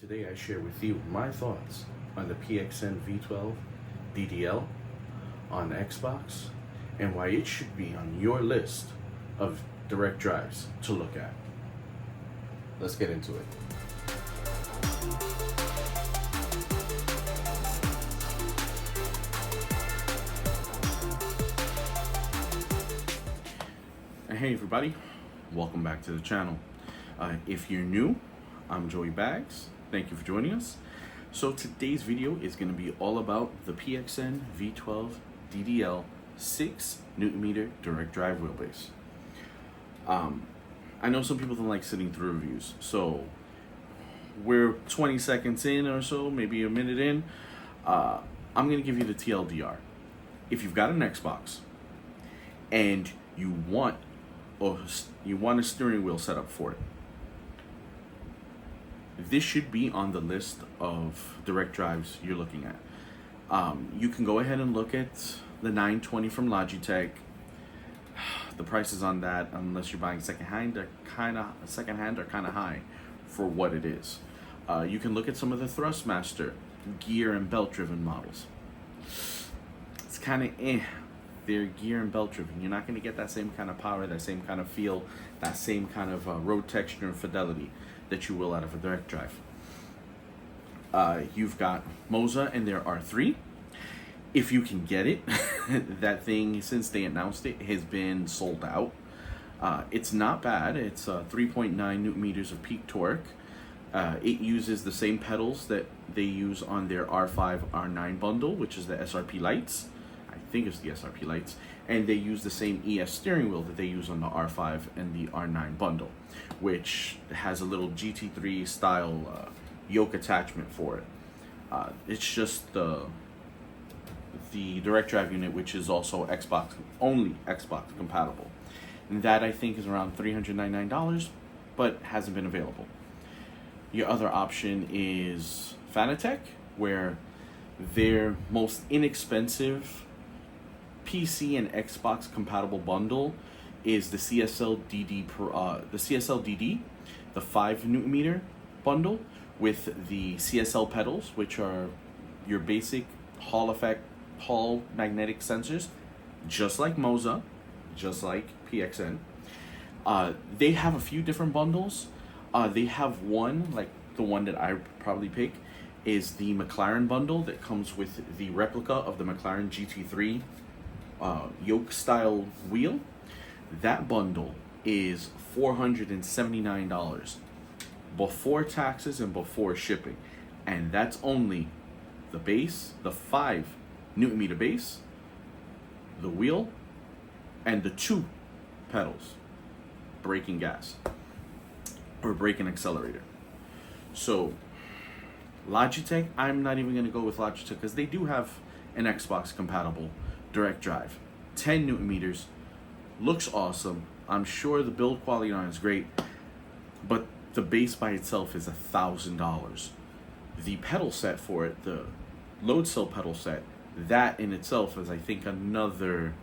Today I share with you my thoughts on the PXN V12 DDL on Xbox and why it should be on your list of direct drives to look at. Let's get into it. Hey everybody, welcome back to the channel. If you're new, I'm Joey Bags. Thank you for joining us. So today's video is going to be all about the PXN V12 DDL 6 Nm direct drive wheelbase. I know some people don't like sitting through reviews, so we're 20 seconds in or so, maybe a minute in. I'm going to give you the TLDR. If you've got an Xbox and you want a steering wheel set up for it, this should be on the list of direct drives you're looking at. You can go ahead and look at the 920 from Logitech. The prices on that, unless you're buying secondhand, are kind of high for what it is. You can look at some of the Thrustmaster gear and belt driven models. It's kind of they're gear and belt driven. You're not going to get that same kind of power, that same kind of feel, that same kind of road texture and fidelity that you will out of a direct drive. You've got Moza and their R3. If you can get it, that thing, since they announced it, has been sold out. It's not bad. It's 3.9 Nm of peak torque. It uses the same pedals that they use on their R5, R9 bundle, which is the SRP lights. I think it's the SRP lights. And they use the same ES steering wheel that they use on the R5 and the R9 bundle, which has a little GT3 style yoke attachment for it. It's just the direct drive unit, which is also only Xbox compatible. And that I think is around $399, but hasn't been available. Your other option is Fanatec, where their most inexpensive PC and Xbox compatible bundle is the CSL DD, the 5 Nm bundle with the CSL pedals, which are your basic Hall magnetic sensors, just like Moza, just like PXN. They have a few different bundles. They have one, like the one that I probably pick, is the McLaren bundle that comes with the replica of the McLaren GT3 yoke style wheel. That bundle is $479 before taxes and before shipping, and that's only the base, the 5 Nm base, the wheel, and the 2 pedals, brake and gas, or brake and accelerator. So Logitech, I'm not even going to go with Logitech because they do have an Xbox compatible direct drive, 10 Nm, looks awesome. I'm sure the build quality on it is great, but the base by itself is $1,000. The pedal set for it, the load cell pedal set, that in itself is I think another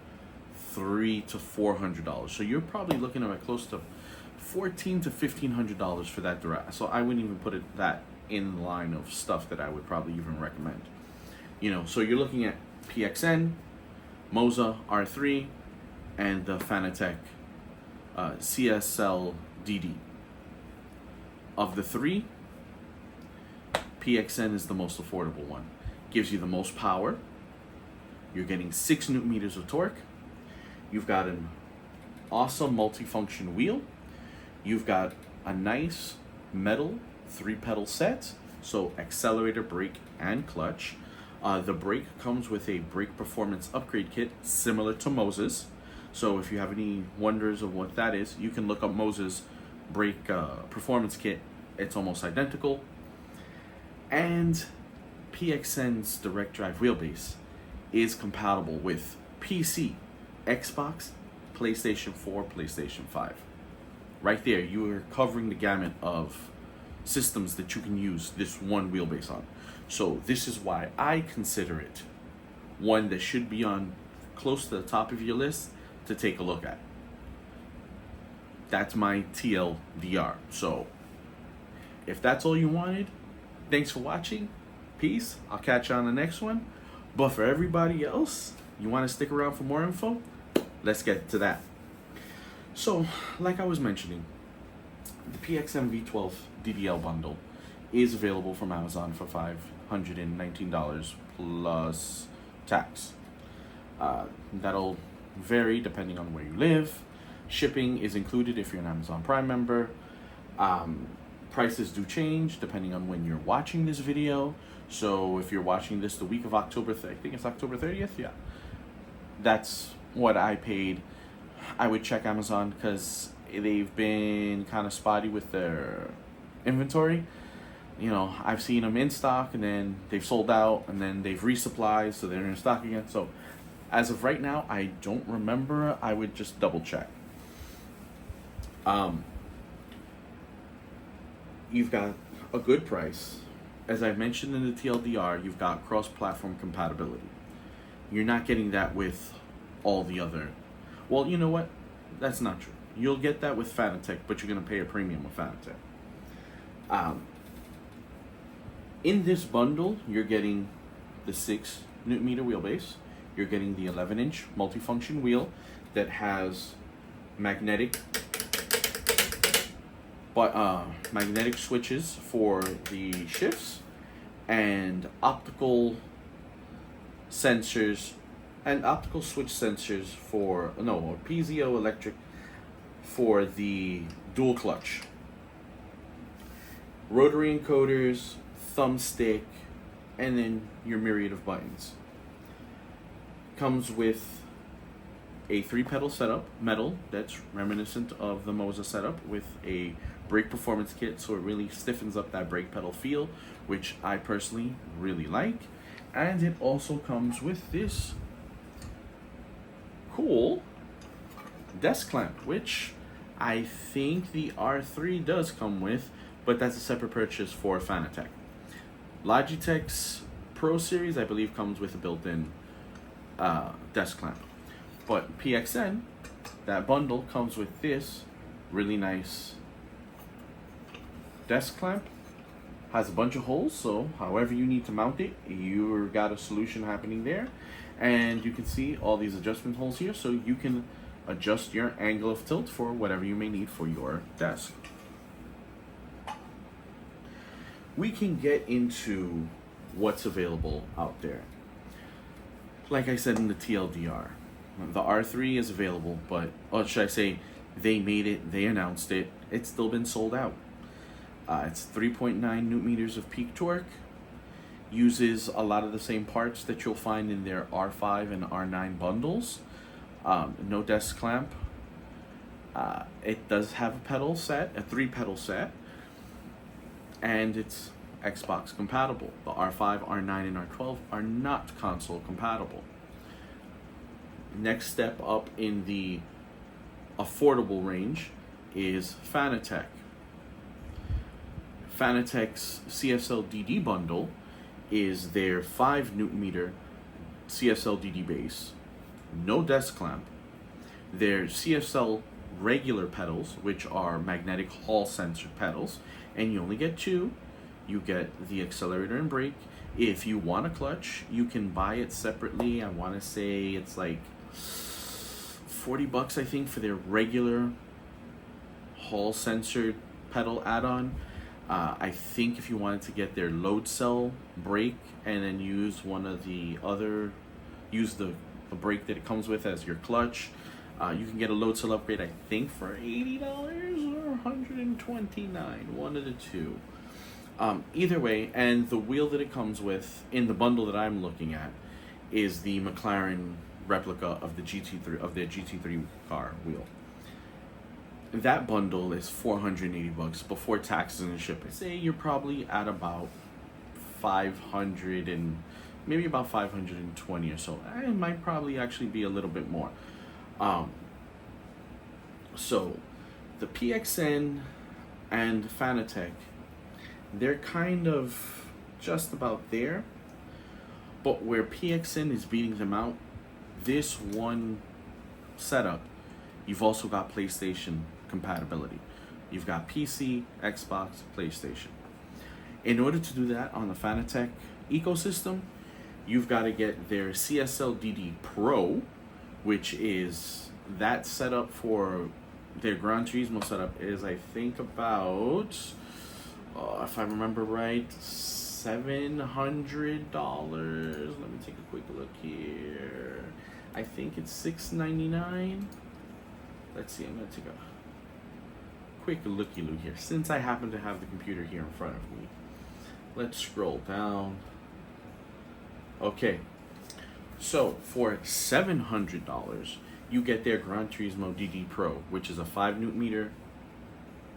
$300 to $400. So you're probably looking at close to $1,400 to $1,500 for that direct. So I wouldn't even put that in line of stuff that I would probably even recommend. So you're looking at PXN, Moza R3, and the Fanatec CSL DD. Of the three, PXN is the most affordable one. Gives you the most power. You're getting 6 Nm of torque. You've got an awesome multifunction wheel. You've got a nice metal 3-pedal set, so accelerator, brake, and clutch. The brake comes with a brake performance upgrade kit similar to Moza's. So if you have any wonders of what that is, you can look up Moza's brake performance kit. It's almost identical. And PXN's direct drive wheelbase is compatible with PC, Xbox, PlayStation 4, PlayStation 5. Right there, you are covering the gamut of systems that you can use this one wheelbase on. So this is why I consider it one that should be on close to the top of your list to take a look at. That's my TLDR. So if that's all you wanted, Thanks for watching. Peace. I'll catch you on the next one. But for everybody else, you want to stick around for more info? Let's get to that. So, like I was mentioning, the PXN V12 DDL bundle is available from Amazon for $519 plus tax. That'll vary depending on where you live. Shipping is included if you're an Amazon Prime member. Prices do change depending on when you're watching this video. So if you're watching this the week of October, I think it's October 30th, yeah. That's what I paid. I would check Amazon because they've been kind of spotty with their inventory. You know, I've seen them in stock and then they've sold out and then they've resupplied, so they're in stock again. So as of right now, I don't remember. I would just double check. You've got a good price. As I mentioned in the TLDR, you've got cross-platform compatibility. You're not getting that with all the other... Well, you know what? That's not true. You'll get that with Fanatec, but you're going to pay a premium with Fanatec. In this bundle, you're getting the 6 Newton meter wheelbase. You're getting the 11-inch multifunction wheel that has magnetic switches for the shifts and optical sensors and optical switch sensors for piezo electric for the dual clutch, rotary encoders, thumbstick, and then your myriad of buttons. Comes with a 3-pedal setup, metal, that's reminiscent of the Moza setup, with a brake performance kit, so it really stiffens up that brake pedal feel, which I personally really like. And it also comes with this cool desk clamp, which I think the R3 does come with, but that's a separate purchase for Fanatec. Logitech's Pro Series, I believe, comes with a built-in desk clamp. But PXN, that bundle comes with this really nice desk clamp. Has a bunch of holes, so however you need to mount it, you've got a solution happening there. And you can see all these adjustment holes here, so you can adjust your angle of tilt for whatever you may need for your desk. We can get into what's available out there. Like I said in the TLDR, the R3 is available, but, or should I say, they made it, they announced it, it's still been sold out. It's 3.9 Newton meters of peak torque, uses a lot of the same parts that you'll find in their R5 and R9 bundles. No desk clamp. It does have a pedal set, a 3-pedal set, and it's Xbox compatible. The R5, R9, and R12 are not console compatible. Next step up in the affordable range is Fanatec. Fanatec's CSL-DD bundle is their 5 Newton meter CSL-DD base, no desk clamp, their CSL regular pedals, which are magnetic hall sensor pedals, and you only get 2. You get the accelerator and brake. If you want a clutch, you can buy it separately. I want to say it's like $40, I think, for their regular hall sensor pedal add-on. I think if you wanted to get their load cell brake and then use one of the other, use the brake that it comes with as your clutch, you can get a load cell upgrade, I think, for $80 or $129, one of the two. Either way, and the wheel that it comes with in the bundle that I'm looking at is the McLaren replica of the GT3, of their GT3 car wheel. That bundle is $480 before taxes and shipping. Say you're probably at about 500 and maybe about 520 or so. It might probably actually be a little bit more. So the PXN and Fanatec, they're kind of just about there, but where PXN is beating them out, this one setup, you've also got PlayStation compatibility. You've got PC, Xbox, PlayStation. In order to do that on the Fanatec ecosystem, you've got to get their CSL-DD Pro, which is that setup for their Gran Turismo setup is, I think, about, if I remember right, $700. Let me take a quick look here. I think it's $699. Let's see, I'm going to take a quick looky-loo here, since I happen to have the computer here in front of me. Let's scroll down. Okay, so for $700, you get their Gran Turismo DD Pro, which is a 5 Newton meter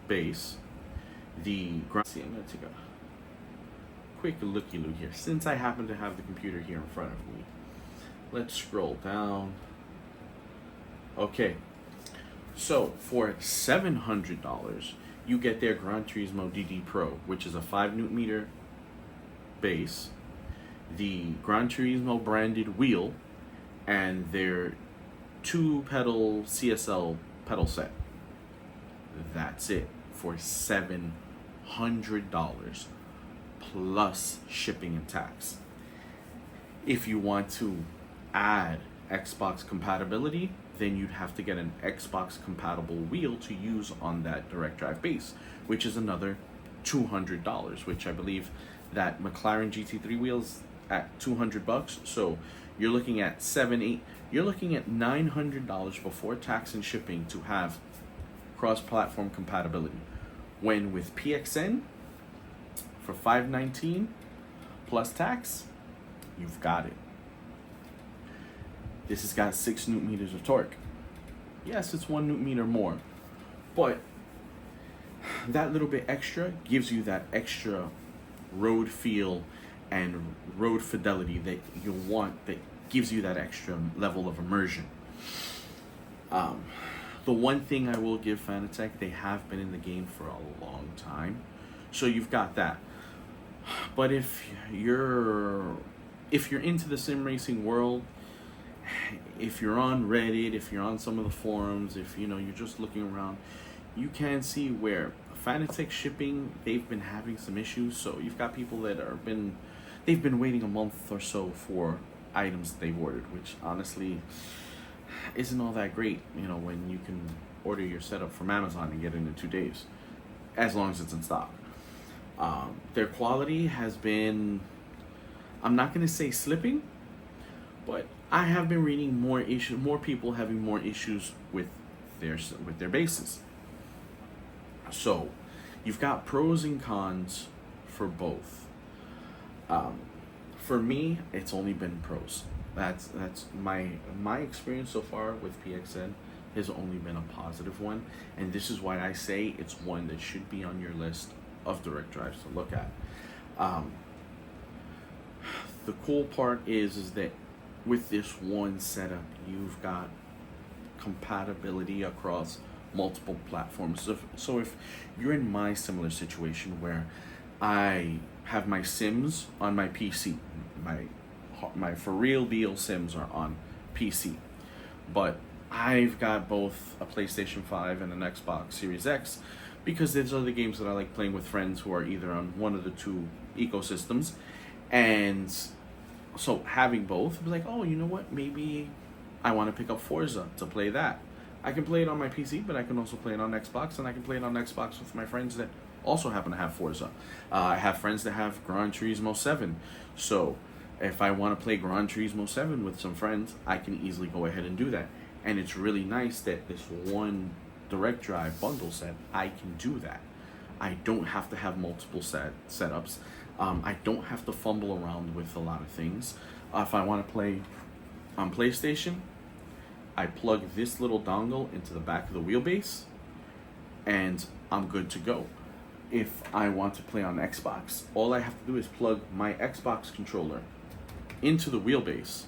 base. See, I'm going to take a quick looky-loo here, since I happen to have the computer here in front of me. Let's scroll down. Okay, so for $700, you get their Gran Turismo DD Pro, which is a 5 Newton meter base, the Gran Turismo branded wheel, and their 2-pedal CSL pedal set. That's it for $700 plus shipping and tax. If you want to add Xbox compatibility, then you'd have to get an Xbox compatible wheel to use on that direct drive base, which is another $200, which I believe that McLaren GT3 wheels at $200. So you're looking at you're looking at $900 before tax and shipping to have cross-platform compatibility. When with PXN for $519 plus tax, you've got it. This has got 6 Newton meters of torque. Yes, it's 1 Newton meter more, but that little bit extra gives you that extra road feel and road fidelity that you want, that gives you that extra level of immersion. The one thing I will give Fanatec, they have been in the game for a long time, so you've got that. But if you're into the sim racing world, if you're on Reddit, if you're on some of the forums, if you're just looking around, you can see where Fanatec shipping, they've been having some issues. So you've got people that they've been waiting a month or so for items that they've ordered, which honestly isn't all that great, when you can order your setup from Amazon and get it in 2 days, as long as it's in stock. Their quality has been, I'm not going to say slipping, but I have been reading more people having more issues with their bases. So you've got pros and cons for both. For me, it's only been pros. That's my experience so far with PXN has only been a positive one, and this is why I say it's one that should be on your list of direct drives to look at. The cool part is that with this one setup, you've got compatibility across multiple platforms. So if you're in my similar situation where I have my Sims on my PC, my for real deal Sims are on PC, but I've got both a PlayStation 5 and an Xbox Series X, because there's other games that I like playing with friends who are either on one of the two ecosystems, and so having both, be like, oh, you know what, maybe I want to pick up Forza to play that. I can play it on my PC, but I can also play it on Xbox, and I can play it on Xbox with my friends that also happen to have Forza. I have friends that have Gran Turismo 7, so if I want to play Gran Turismo 7 with some friends, I can easily go ahead and do that. And it's really nice that this one direct drive bundle set, I can do that. I don't have to have multiple setups. I don't have to fumble around with a lot of things. If I want to play on PlayStation, I plug this little dongle into the back of the wheelbase, and I'm good to go. If I want to play on Xbox, all I have to do is plug my Xbox controller into the wheelbase,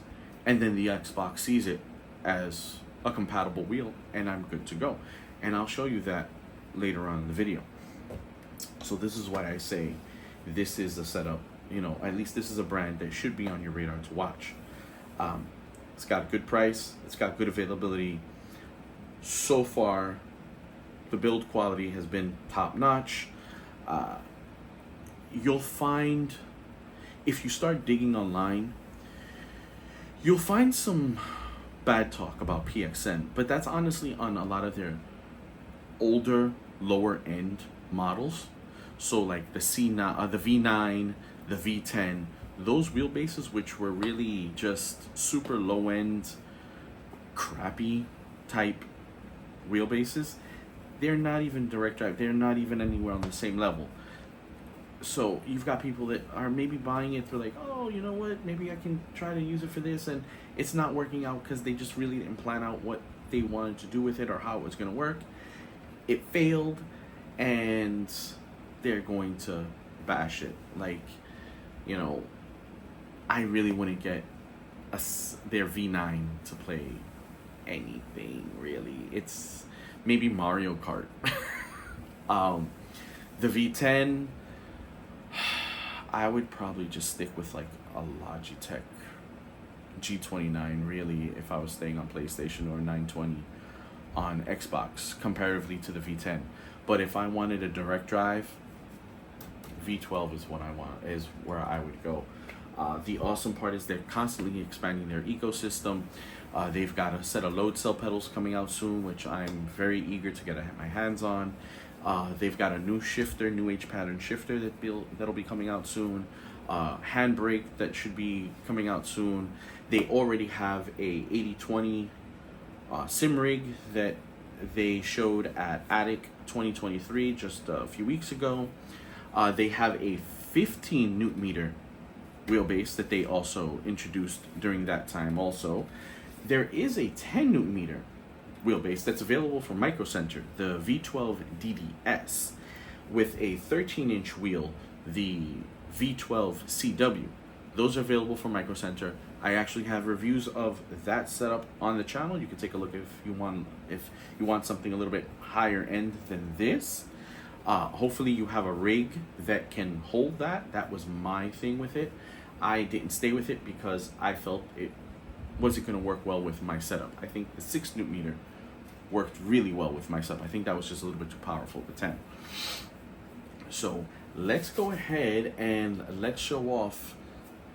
and then the Xbox sees it as a compatible wheel, and I'm good to go. And I'll show you that later on in the video. So this is why I say this is a setup, at least this is a brand that should be on your radar to watch. It's got a good price, it's got good availability. So far, the build quality has been top notch. you'll find, if you start digging online, you'll find some bad talk about PXN, but that's honestly on a lot of their older, lower end models. So like the C9, the V9, the V10, those wheelbases, which were really just super low end, crappy type wheelbases, they're not even direct drive. They're not even anywhere on the same level. So you've got people that are maybe buying it for like, oh, you know what, maybe I can try to use it for this, and it's not working out because they just really didn't plan out what they wanted to do with it or how it was going to work. It failed, and they're going to bash it. Like, you know, I really wouldn't get their V9 to play anything, really. It's maybe Mario Kart. The V10, I would probably just stick with like a Logitech G29, really, if I was staying on PlayStation, or 920 on Xbox, comparatively to the V10. But if I wanted a direct drive, V12 is what I want, is where I would go. The awesome part is they're constantly expanding their ecosystem. They've got a set of load cell pedals coming out soon, which I'm very eager to get my hands on. They've got a new shifter, new H pattern shifter that'll be coming out soon. Handbrake that should be coming out soon. They already have a 80/20 sim rig that they showed at Attic 2023 just a few weeks ago. They have a 15 newton meter wheelbase that they also introduced during that time also. There is a 10 newton meter wheelbase that's available from Micro Center, the v12DDS, with a 13-inch wheel, the v12CW. Those are available from Micro Center. I actually have reviews of that setup on the channel. You can take a look if you want something a little bit higher end than this. Hopefully you have a rig that can hold that. That was my thing with it. I didn't stay with it because I felt it wasn't going to work well with my setup. I think the 6 newton meter worked really well with my setup. I think that was just a little bit too powerful, the 10. So let's go ahead and let's show off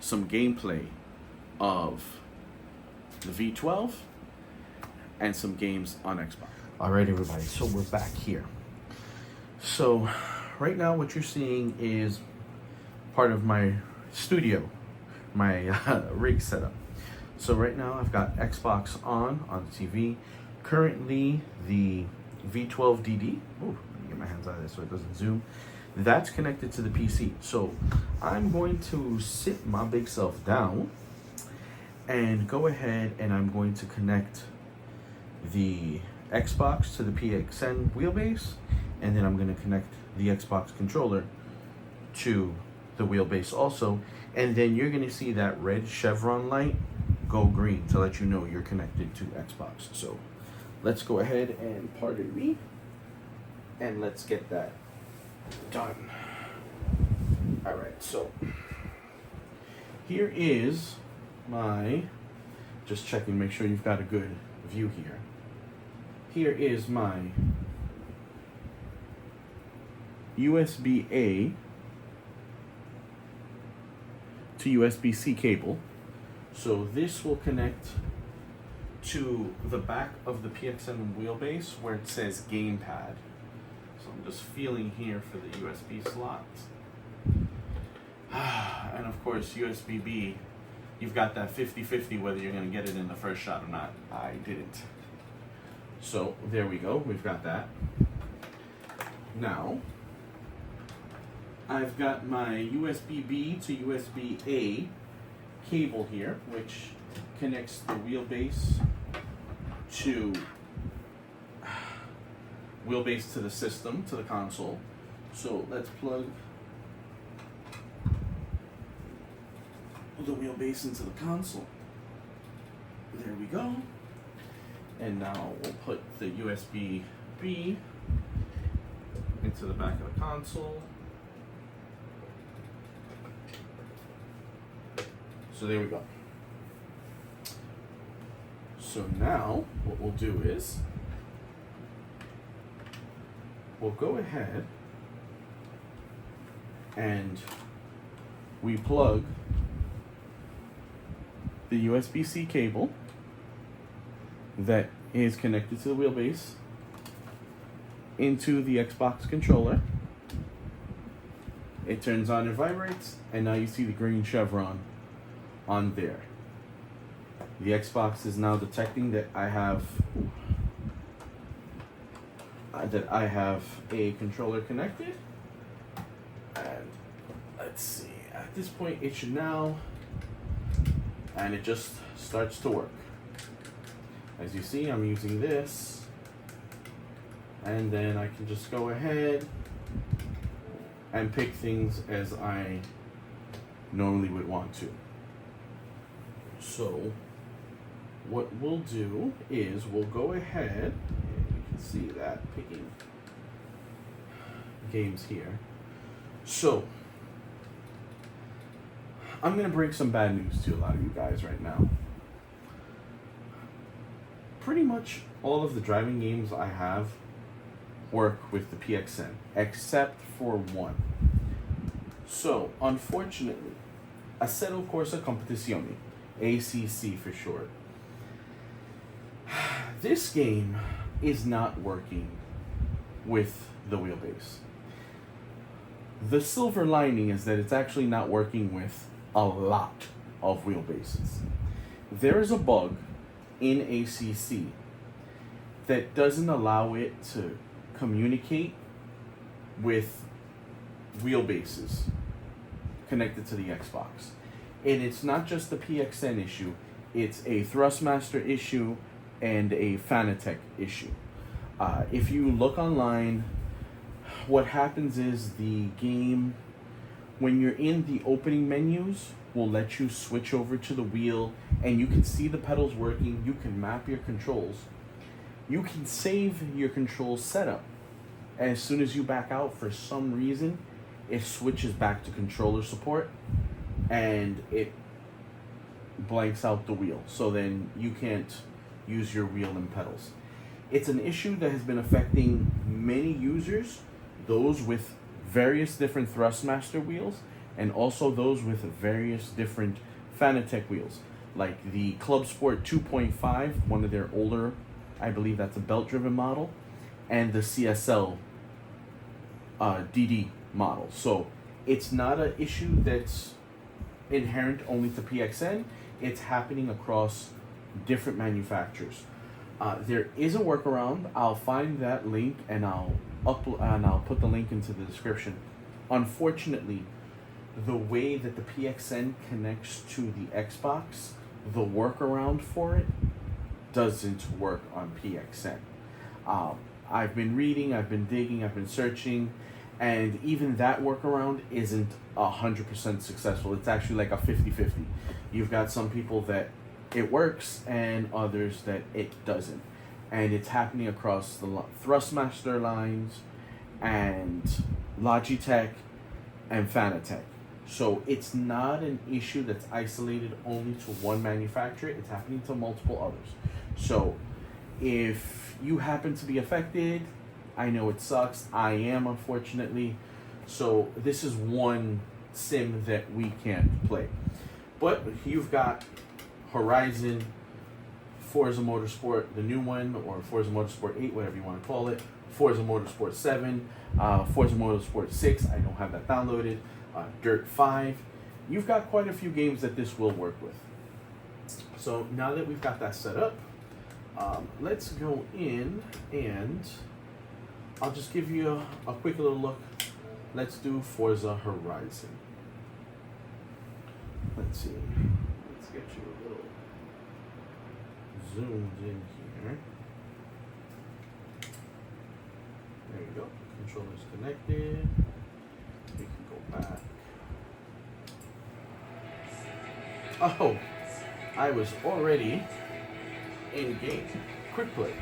some gameplay of the V12 and some games on Xbox. All right, everybody, so we're back here. So right now what you're seeing is part of my studio, my rig setup. So right now I've got Xbox on the TV. Currently the V12DD, oh, let me get my hands out of this so it doesn't zoom. That's connected to the PC. So I'm going to sit my big self down and go ahead and I'm going to connect the Xbox to the PXN wheelbase, and then I'm going to connect the Xbox controller to the wheelbase also, and then you're going to see that red chevron light go green to let you know you're connected to Xbox. So let's go ahead and pardon me, and let's get that done. All right, so here is my, just checking, make sure you've got a good view here. Here is my USB-A to USB-C cable. So this will connect to the back of the PXN wheelbase where it says gamepad. So I'm just feeling here for the USB slots. And of course USB-B, you've got that 50-50 whether you're going to get it in the first shot or not. I didn't. So there we go, we've got that. Now I've got my USB-B to USB-A cable here, which connects the wheelbase to the system, to the console. So let's plug the wheelbase into the console. There we go. And now we'll put the USB-B into the back of the console. So there we go. So now what we'll do is we'll go ahead and we plug the USB-C cable that is connected to the wheelbase into the Xbox controller. It turns on and vibrates, and now you see the green chevron on there. The Xbox is now detecting that I have a controller connected, and let's see, at this point it should now, and it just starts to work. As you see, I'm using this, and then I can just go ahead and pick things as I normally would want to. So what we'll do is we'll go ahead, and you can see that picking games here. So I'm gonna bring some bad news to a lot of you guys right now. Pretty much all of the driving games I have work with the PXN, except for one. So, unfortunately, Assetto Corsa Competizione, ACC for short. This game is not working with the wheelbase. The silver lining is that it's actually not working with a lot of wheelbases. There is a bug in ACC that doesn't allow it to communicate with wheelbases connected to the Xbox. And it's not just the PXN issue, it's a Thrustmaster issue and a Fanatec issue. If you look online, what happens is the game, when you're in the opening menus, will let you switch over to the wheel, and you can see the pedals working, you can map your controls, you can save your control setup. As soon as you back out, for some reason, it switches back to controller support, and it blanks out the wheel, so then you can't use your wheel and pedals. It's an issue that has been affecting many users, those with various different Thrustmaster wheels, and also those with various different Fanatec wheels, like the Club Sport 2.5, one of their older, I believe that's a belt-driven model, and the CSL DD model. So it's not an issue that's inherent only to PXN, it's happening across different manufacturers. There is a workaround. I'll find that link and I'll put the link into the description. Unfortunately, the way that the PXN connects to the Xbox, the workaround for it doesn't work on PXN. I've been reading, I've been digging, I've been searching, and even that workaround isn't 100% successful. It's actually like a 50-50. You've got some people that it works and others that it doesn't. And it's happening across the Thrustmaster lines and Logitech and Fanatec. So it's not an issue that's isolated only to one manufacturer. It's happening to multiple others. So if you happen to be affected, I know it sucks. I am, unfortunately. So this is one sim that we can't play. But you've got Horizon, Forza Motorsport, the new one, or Forza Motorsport 8, whatever you want to call it, Forza Motorsport 7, Forza Motorsport 6, I don't have that downloaded, Dirt 5. You've got quite a few games that this will work with. So now that we've got that set up, let's go in and I'll just give you a quick little look. Let's do Forza Horizon. Let's see. Let's get you a little zoomed in here. There you go. Controller's connected. We can go back. Oh, I was already in game. Quick play.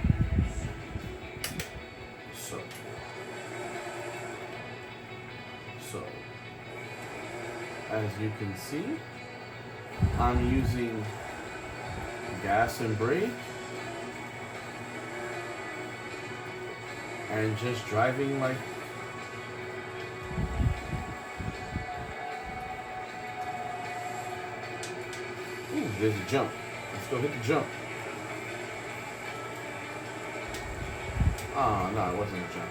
So, as you can see, I'm using gas and brake and just driving like Ooh, there's a jump. Let's go hit the jump. Oh, no, it wasn't a jump.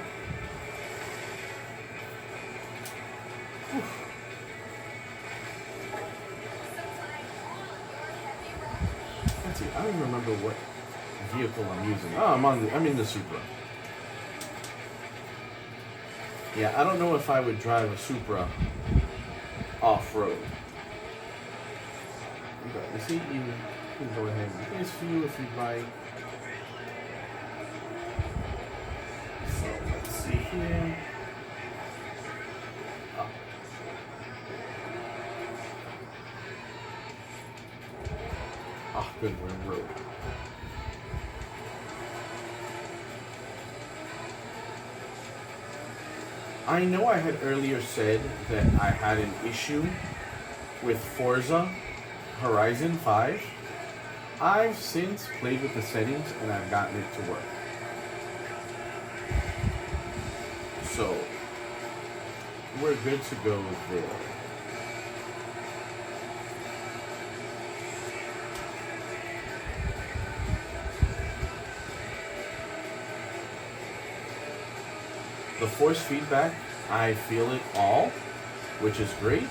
Oof. Let's see, I don't even remember what vehicle I'm using. Oh, I'm in the Supra. Yeah, I don't know if I would drive a Supra off-road. You see, you can go ahead and this view if you'd like. So let's see here. Oh, good, we're in road. I know I had earlier said that I had an issue with Forza Horizon 5. I've since played with the settings and I've gotten it to work. So, we're good to go there. The force feedback, I feel it all, which is great.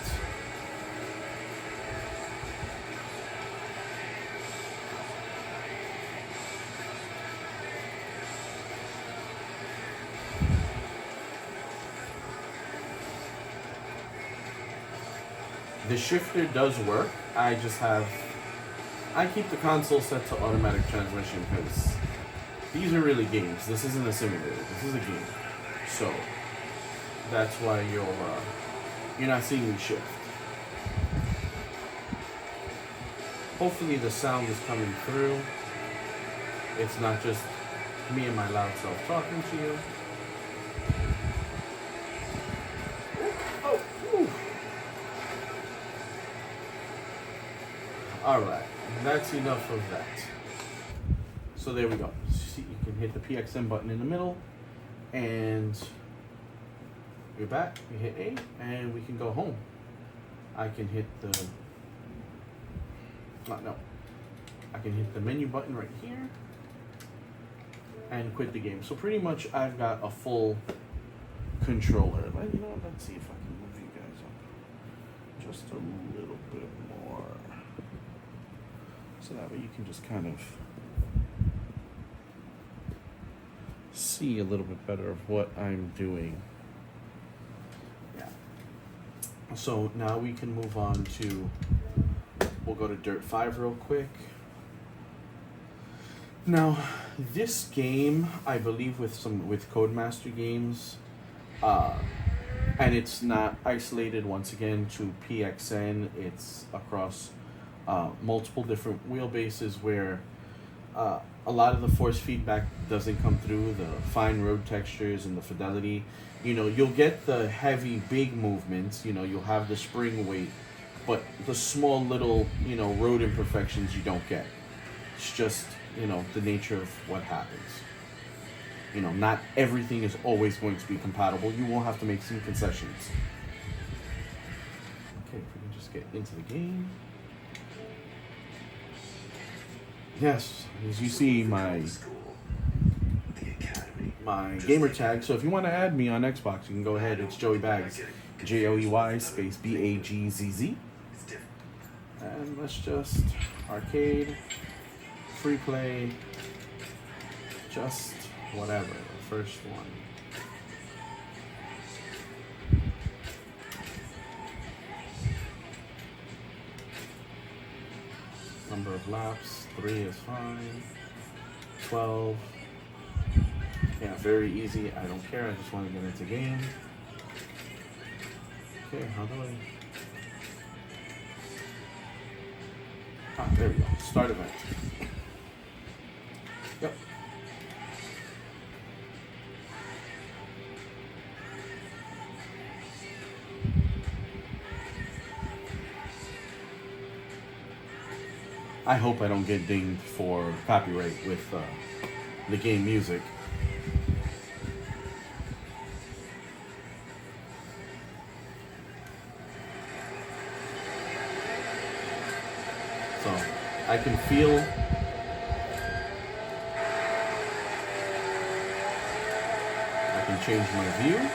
The shifter does work. I keep the console set to automatic transmission because these are really games. This isn't a simulator. This is a game. So that's why you're not seeing me shift. Hopefully the sound is coming through. It's not just me and my loud self talking to you. Alright, that's enough of that. So there we go. See, you can hit the PXN button in the middle, and you're back. You hit A, and we can go home. I can hit the... no. I can hit the menu button right here, and quit the game. So pretty much I've got a full controller. You know, let's see if I can move you guys up just a little bit more. So that way you can just kind of see a little bit better of what I'm doing. Yeah. So now we can move on to, we'll go to Dirt 5 real quick. Now, this game, I believe with Codemaster games, and it's not isolated once again to PXN, it's across multiple different wheelbases where a lot of the force feedback doesn't come through, the fine road textures and the fidelity. You know, you'll get the heavy, big movements, you know, you'll have the spring weight, but the small little, you know, road imperfections you don't get. It's just, you know, the nature of what happens. You know, not everything is always going to be compatible. You will have to make some concessions. Okay, if we can just get into the game. Yes, as you see, my gamer tag. So if you want to add me on Xbox, you can go ahead. It's Joey Bags, Joey space BAGZZ. And let's just arcade, free play, just whatever. The first one. Number of laps, 3 is fine. 12. Yeah, very easy. I don't care. I just want to get into game. Okay, how do I... Ah, there we go. Start event. Yep. I hope I don't get dinged for copyright with the game music. So I can feel I can change my view.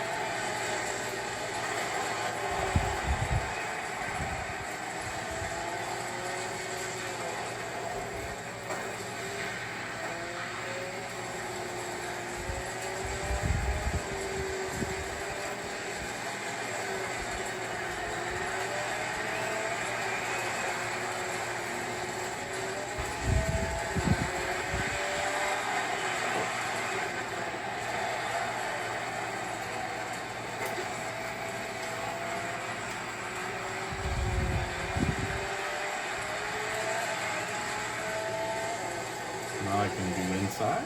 Now I can be inside.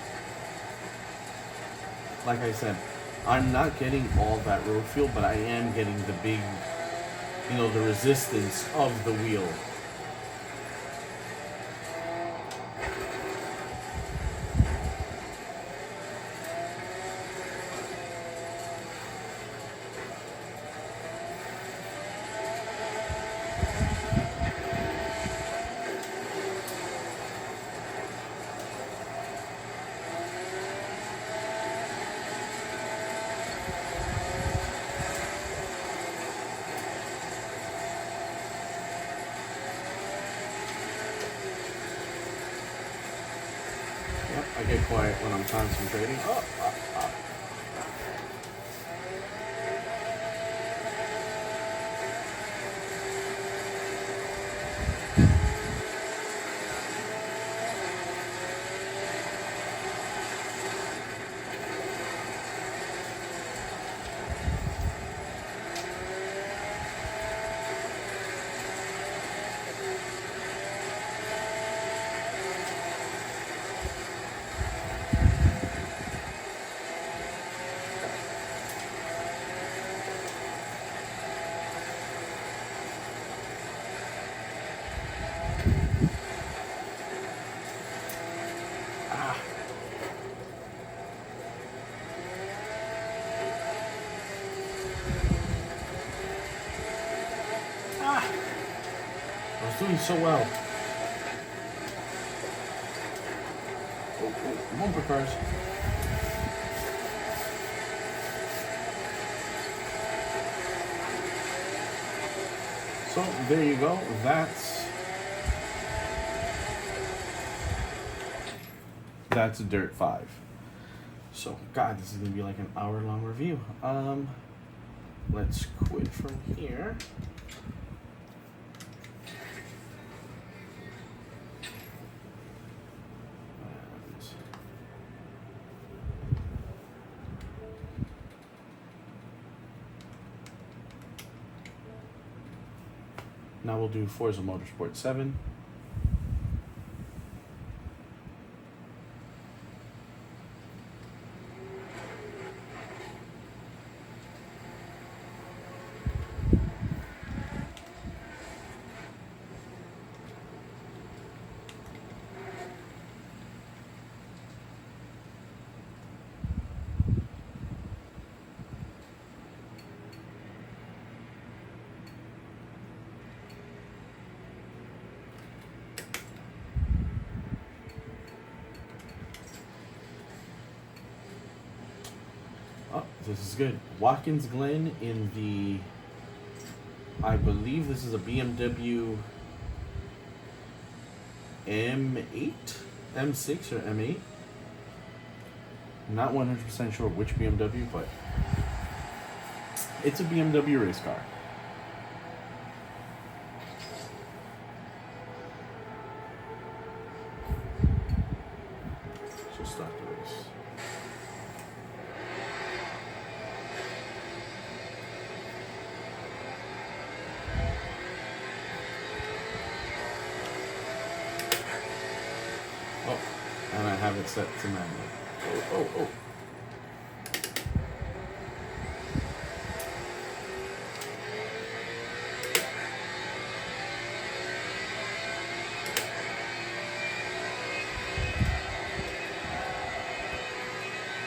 Like I said, I'm not getting all that road feel, but I am getting the big, the resistance of the wheel. I get quiet when I'm concentrating. I was doing so well. Bumper cars. So there you go. That's a Dirt 5. So God, this is gonna be like an hour-long review. Let's quit from here. Now we'll do Forza Motorsport 7. Oh, this is good. Watkins Glen in the, I believe this is a BMW M8, M6 or M8. Not 100% sure which BMW, but it's a BMW race car. So start the race. Oh, and I have it set to manual. Oh.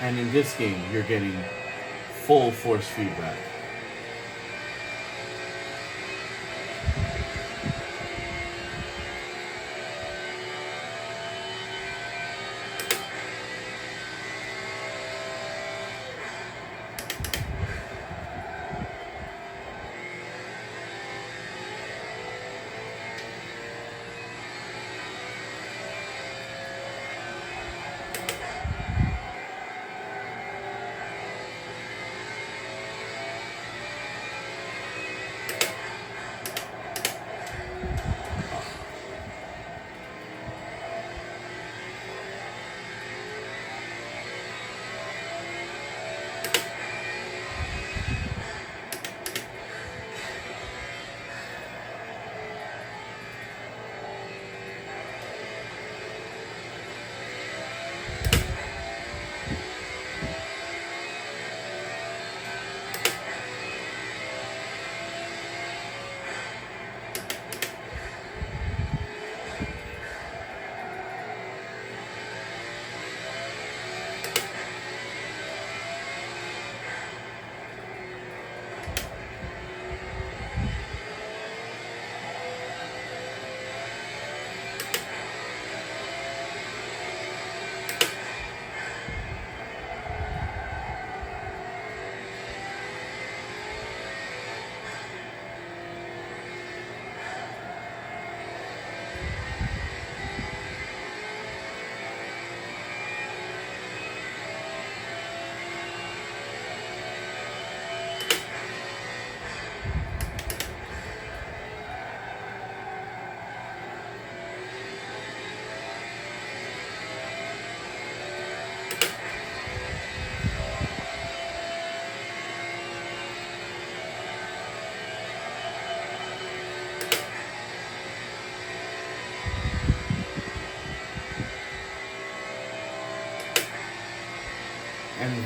And in this game, you're getting full force feedback.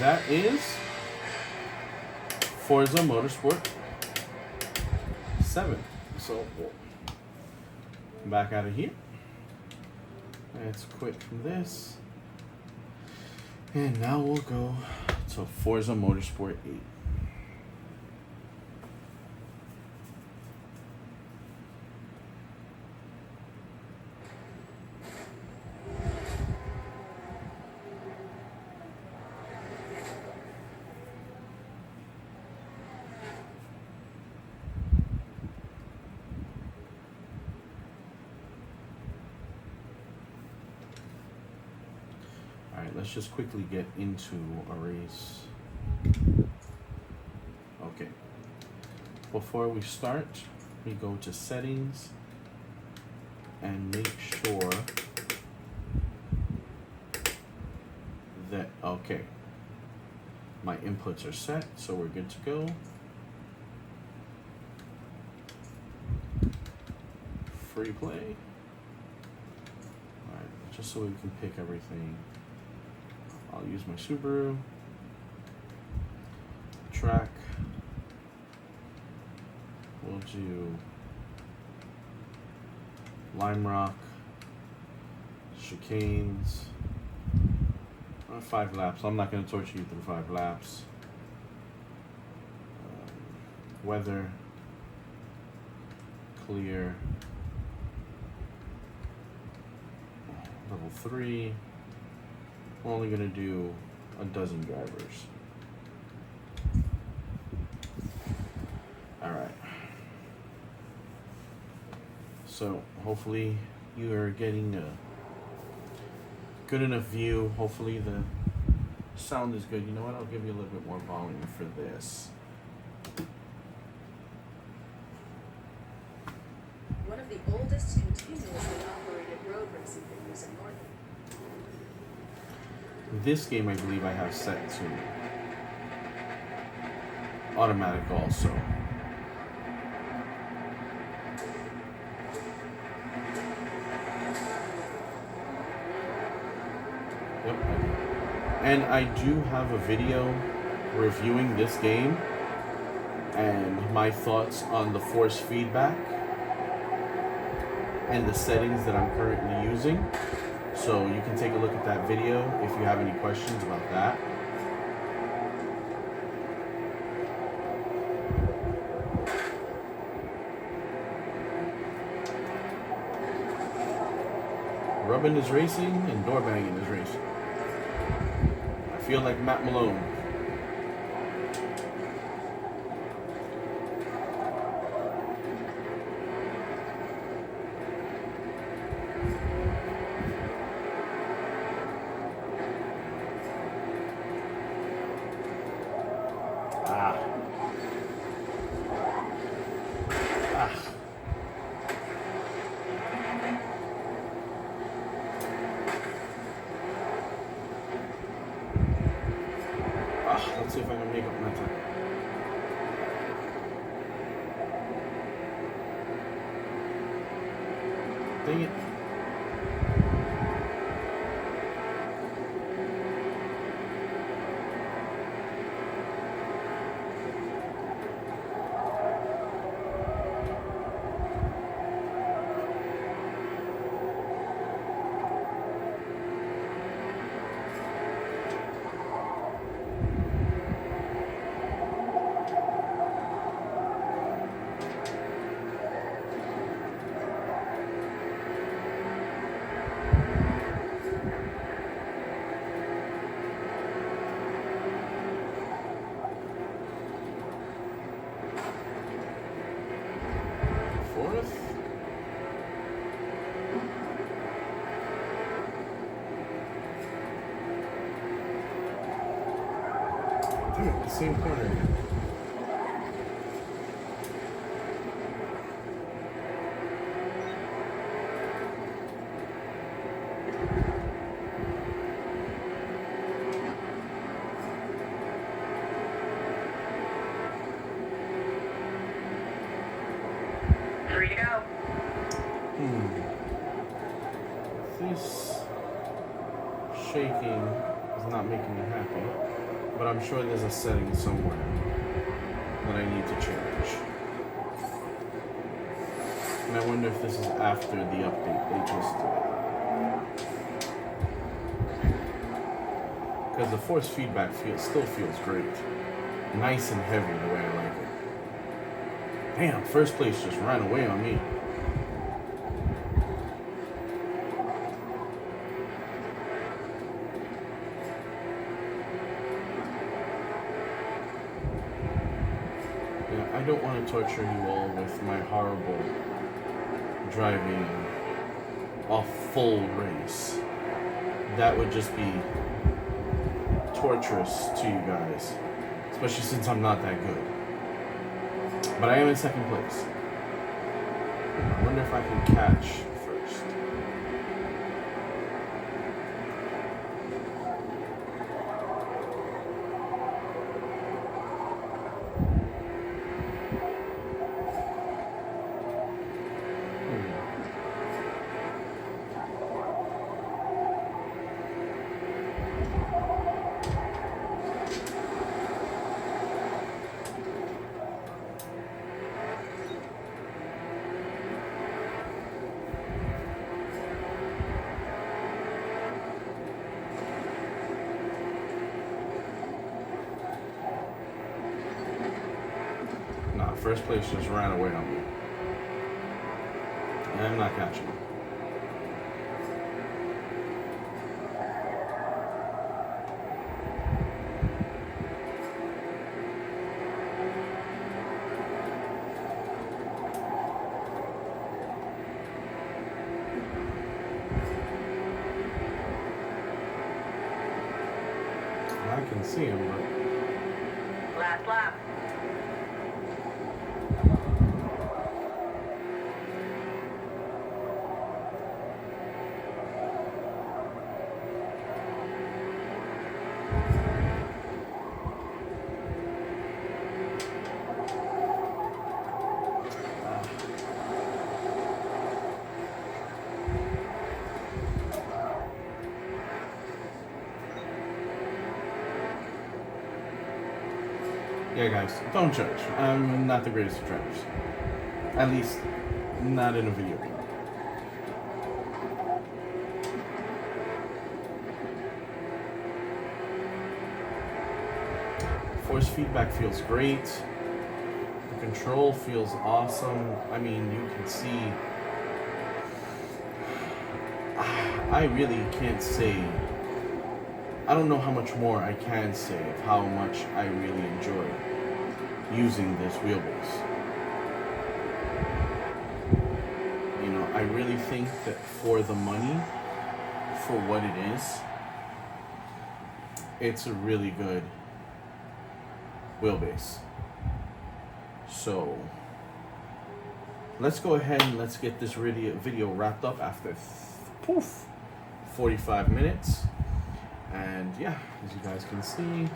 that is Forza Motorsport 7. So back out of here. Let's quit from this. And now we'll go to Forza Motorsport 8. Let's just quickly get into a race. Okay. Before we start, we go to settings and make sure that, okay, my inputs are set, so we're good to go. Free play. All right, just so we can pick everything. I'll use my Subaru, track, we'll do Lime Rock, chicanes, 5 laps. I'm not going to torture you through 5 laps. Weather, clear, level 3. We're only going to do a dozen drivers. All right. So hopefully you are getting a good enough view. Hopefully the sound is good. You know what? I'll give you a little bit more volume for this. One of the oldest continuously operated road racing venues in North. This game, I believe I have set to automatic also. Yep. And I do have a video reviewing this game and my thoughts on the force feedback and the settings that I'm currently using. So you can take a look at that video if you have any questions about that. Rubbin is racing and door banging is racing. I feel like Matt Malone. Let's see if I can make up my time. Dang it. Damn it, the same corner again. Free to go. This shaking is not making me happy. but I'm sure there's a setting somewhere that I need to change. And I wonder if this is after the update they just did. Because the force feedback still feels great. Nice and heavy the way I like it. Damn, first place just ran away on me. I don't want to torture you all with my horrible driving a full race. That would just be torturous to you guys, especially since I'm not that good. But I am in second place. I wonder if I can catch first. First place just ran away on me. And I'm not catching it. I can see him, but... Last lap. Yeah, guys, don't judge. I'm not the greatest of drivers. At least, not in a video game. Force feedback feels great. The control feels awesome. I mean, you can see... I really can't say... I don't know how much more I can say of how much I really enjoy using this wheelbase. You know, I really think that for the money, for what it is, it's a really good wheelbase. So, let's go ahead and let's get this video wrapped up after 45 minutes. And yeah, as you guys can see,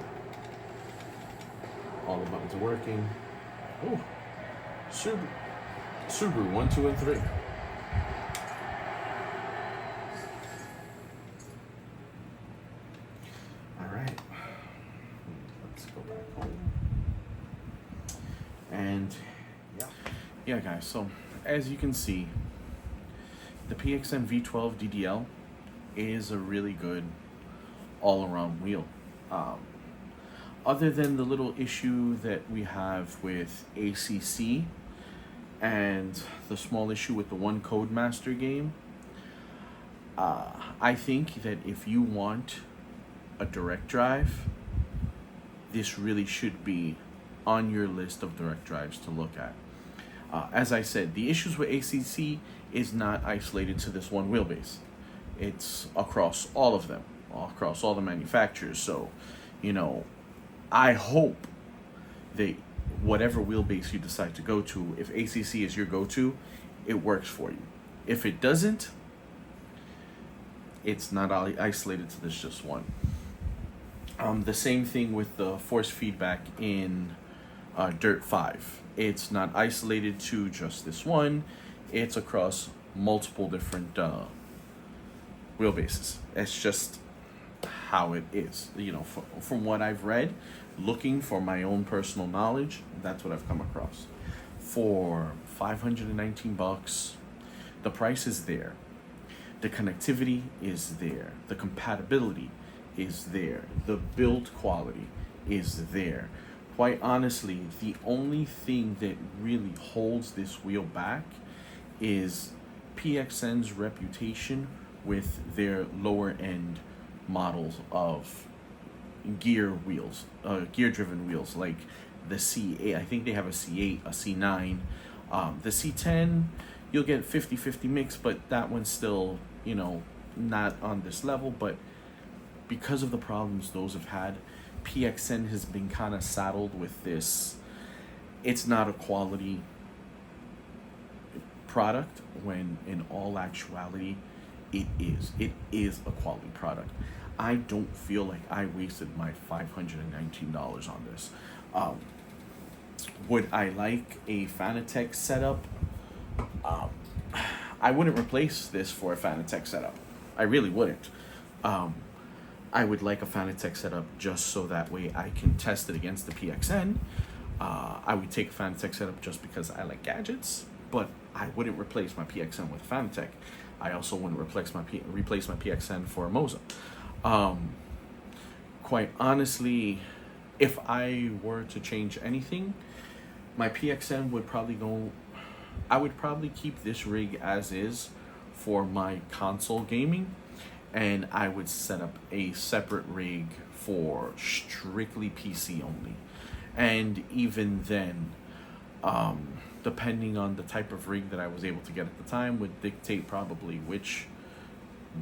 all the buttons are working. Oh, Subaru 1, 2, and 3. All right, let's go back home. And yeah, guys. So as you can see, the PXN V12 DDL is a really good all-around wheel. Other than the little issue that we have with ACC and the small issue with the One Codemaster game, I think that if you want a direct drive, this really should be on your list of direct drives to look at. As I said, the issues with ACC is not isolated to this one wheelbase. It's across all of them, across all the manufacturers. So, you know, I hope that whatever wheelbase you decide to go to, if ACC is your go-to, it works for you. If it doesn't, it's not isolated to this just one. The same thing with the force feedback in Dirt 5. It's not isolated to just this one. It's across multiple different wheelbases. It's just, how it is. You know, from what I've read, looking for my own personal knowledge, that's what I've come across. For $519, the price is there. The connectivity is there. The compatibility is there. The build quality is there. Quite honestly, the only thing that really holds this wheel back is PXN's reputation with their lower end models of gear wheels, gear driven wheels, like the C8. I think they have a C8, a C9. The C10, you'll get 50-50 mix, but that one's still, you know, not on this level. But because of the problems those have had, PXN has been kind of saddled with this. It's not a quality product, when in all actuality it is. It is a quality product. I don't feel like I wasted my $519 on this. Would I like a Fanatec setup? I wouldn't replace this for a Fanatec setup. I really wouldn't. I would like a Fanatec setup just so that way I can test it against the PXN. I would take a Fanatec setup just because I like gadgets, but I wouldn't replace my PXN with a Fanatec. I also wouldn't replace my PXN for a Moza. Quite honestly, if I were to change anything, my PXN would probably go. I would probably keep this rig as is for my console gaming, and I would set up a separate rig for strictly PC only. And even then, depending on the type of rig that I was able to get at the time, would dictate probably which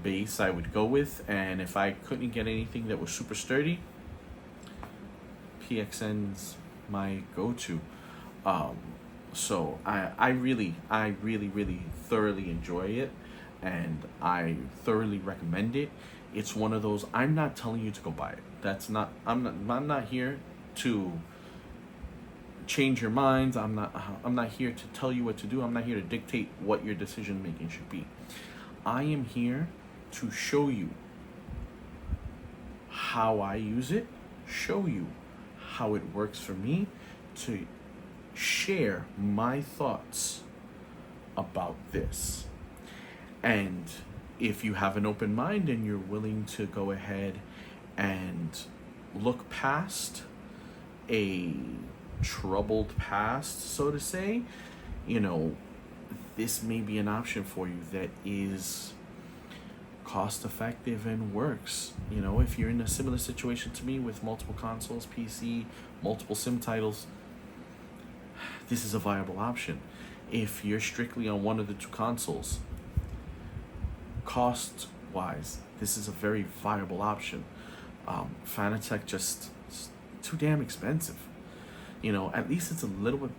base I would go with. And if I couldn't get anything that was super sturdy, PXN's my go-to. So I really thoroughly enjoy it, and I thoroughly recommend it. It's one of those, I'm not telling you to go buy it. That's not, I'm not here to change your minds. I'm not here to tell you what to do. I'm not here to dictate what your decision making should be. I am here to show you how I use it, show you how it works for me, to share my thoughts about this. And if you have an open mind and you're willing to go ahead and look past a troubled past, so to say, you know, this may be an option for you that is cost effective and works. You know, if you're in a similar situation to me with multiple consoles, PC, multiple sim titles, this is a viable option. If you're strictly on one of the two consoles, cost wise, this is a very viable option. Fanatec just too damn expensive. You know, at least it's a little bit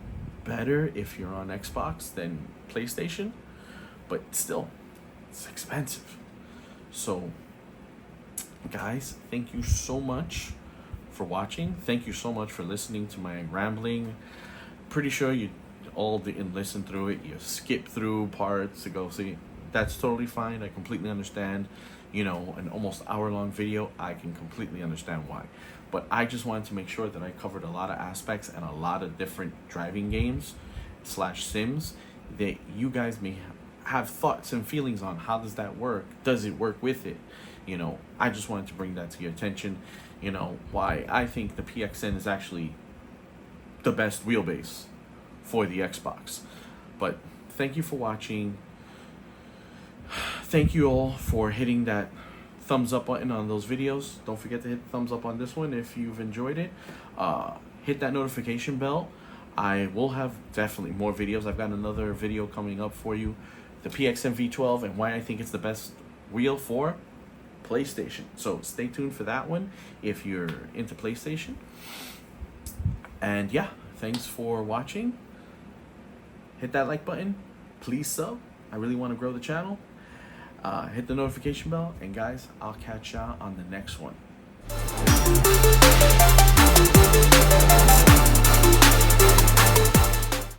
better if you're on Xbox than PlayStation, but still, it's expensive. So, guys, thank you so much for watching. Thank you so much for listening to my rambling. Pretty sure you all didn't listen through it. You skip through parts to go see. That's totally fine. I completely understand. You know, an almost hour-long video, I can completely understand why. But I just wanted to make sure that I covered a lot of aspects and a lot of different driving games / sims that you guys may have thoughts and feelings on. How does that work? Does it work with it? You know, I just wanted to bring that to your attention. You know, why I think the PXN is actually the best wheelbase for the Xbox. But thank you for watching. Thank you all for hitting that thumbs up button on those videos. Don't forget to hit the thumbs up on this one if you've enjoyed it. Hit that notification bell. I will have definitely more videos. I've got another video coming up for you, the PXN V12 and why I think it's the best wheel for PlayStation. So stay tuned for that one if you're into PlayStation. And yeah, thanks for watching. Hit that like button. Please sub. I really want to grow the channel. Hit the notification bell. And guys, I'll catch y'all on the next one.